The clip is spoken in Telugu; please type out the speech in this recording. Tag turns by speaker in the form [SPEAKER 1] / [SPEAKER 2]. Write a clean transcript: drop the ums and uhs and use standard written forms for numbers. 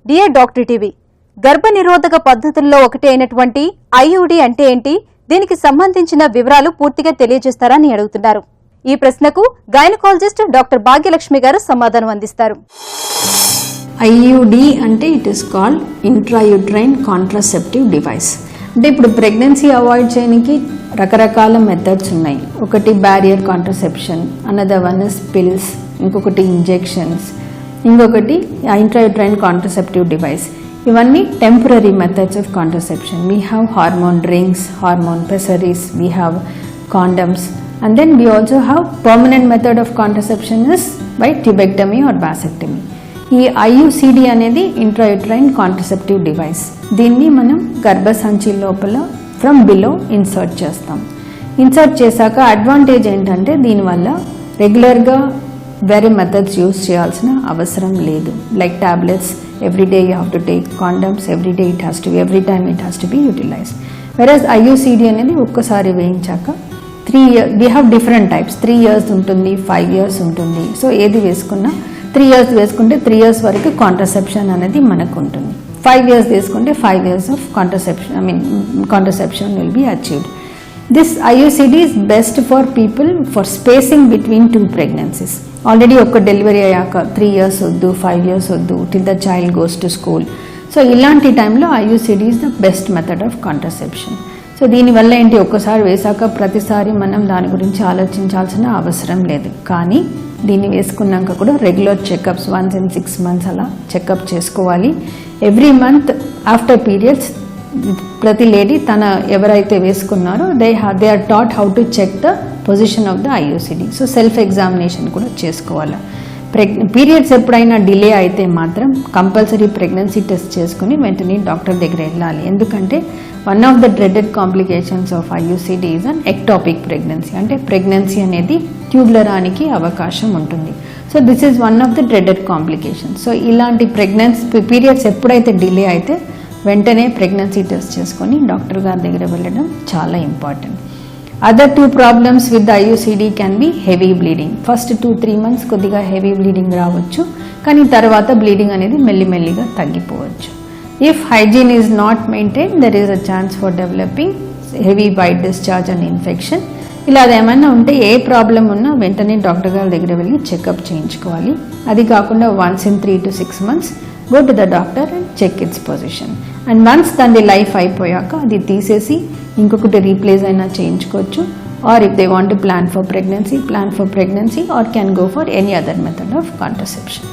[SPEAKER 1] డియర్ డాక్టర్ టీవీ గర్భనిరోధక పద్ధతుల్లో ఒకటి అయినటువంటి ఐయుడి అంటే ఏంటి, దీనికి సంబంధించిన వివరాలు పూర్తిగా తెలియజేస్తారని అడుగుతున్నారు. ఈ ప్రశ్నకు గైనకాలజిస్ట్ డాక్టర్ భాగ్యలక్ష్మి గారు సమాధానం అందిస్తారు.
[SPEAKER 2] ఐయుడి అంటే it is called intrauterine contraceptive device. అంటే ఇప్పుడు ప్రెగ్నెన్సీ అవాయిడ్ చేయడానికి రకరకాల మెథడ్స్ ఉన్నాయి. ఒకటి barrier contraception, another one is pills, ఇంకొకటి ఇంజెక్షన్స్, ఇంకొకటి ఇంట్రాయూట్రైన్ కాంట్రాసెప్టివ్ డివైస్. ఇవన్నీ temporary methods of contraception. We have hormone rings, hormone pessaries, we have condoms, and then we also have permanent method of contraception is by tubectomy or vasectomy. ఈ IUCD అనేది ఇంట్రాయూట్రైన్ కాంట్రాసెప్టివ్ డివైస్. దీన్ని మనం గర్భసంచి లోపల ఫ్రమ్ బిలో ఇన్సర్ట్ చేస్తాం. ఇన్సర్ట్ చేశాక అడ్వాంటేజ్ ఏంటంటే దీనివల్ల రెగ్యులర్గా వేరే మెథడ్స్ యూజ్ చేయాల్సిన అవసరం లేదు. Like tablets everyday you have to take, condoms everyday it has to be, every time it has to be utilized. Versus IUCD అనేది ఒక్కసారి వేయించాక 3 years, we have different types. 3 years ఉంటుంది, 5 years ఉంటుంది. సో ఏది వేసుకున్నా 3 years వేసుకుంటే 3 years వరకు కాంట్రాసెప్షన్ అనేది మనకు ఉంటుంది. 5 years వేసుకుంటే 5 years of contraception will be achieved. This IUCD is best for people for spacing between 2 pregnancies. Already ఒక డెలివరీ అయ్యాక 3 years వద్దు, 5 years వద్దు, till the child goes to school. So ఇలాంటి టైంలో IUCD is the best method of contraception. So దీనివల్ల ఏంటి, ఒక్కసారి వేసాక ప్రతిసారి మనం దాని గురించి ఆలోచించాల్సిన అవసరం లేదు. కానీ దీన్ని వేసుకున్నాక కూడా regular checkups, once in 6 months అలా చెకప్ చేసుకోవాలి. ఎవ్రీ మంత్ ఆఫ్టర్ పీరియడ్స్ ప్రతి లేడీ తన ఎవరైతే వేసుకున్నారో they are taught how to check the position of the IUCD. So self examination కూడా చేసుకోవాలి. పీరియడ్స్ ఎప్పుడైనా డిలే అయితే మాత్రం కంపల్సరీ ప్రెగ్నెన్సీ టెస్ట్ చేసుకుని వెంటనే డాక్టర్ దగ్గర వెళ్ళాలి. ఎందుకంటే one of the dreaded complications of IUCD is an ectopic pregnancy. అంటే ప్రెగ్నెన్సీ అనేది ట్యూబ్లో రానికి అవకాశం ఉంటుంది. So this is one of the dreaded complications. So ఇలాంటి పీరియడ్స్ ఎప్పుడైతే డిలే అయితే వెంటనే ప్రెగ్నెన్సీ టెస్ట్ చేసుకొని డాక్టర్ గారి దగ్గర వెళ్ళడం చాలా important. Other 2 problems with IUCD can be heavy bleeding. First 2-3 months కొద్దిగా హెవీ బ్లీడింగ్ రావచ్చు, కానీ తర్వాత బ్లీడింగ్ అనేది మెల్లిమెల్లిగా తగ్గిపోవచ్చు. If hygiene is not maintained, there is a chance for developing heavy white discharge and infection. ఇలా ఏమైనా ఉంటే ఏ ప్రాబ్లం ఉన్నా వెంటనే డాక్టర్ గారి దగ్గర వెళ్ళి చెకప్ చేయించుకోవాలి. అది కాకుండా once in 3 to 6 months go to the doctor and check its position. And once దాని లైఫ్ అయిపోయాక అది తీసేసి ఇంకొకటి రీప్లేస్ అయినా చేయించుకోవచ్చు. Or if they want to plan for pregnancy or can go for any other method of contraception.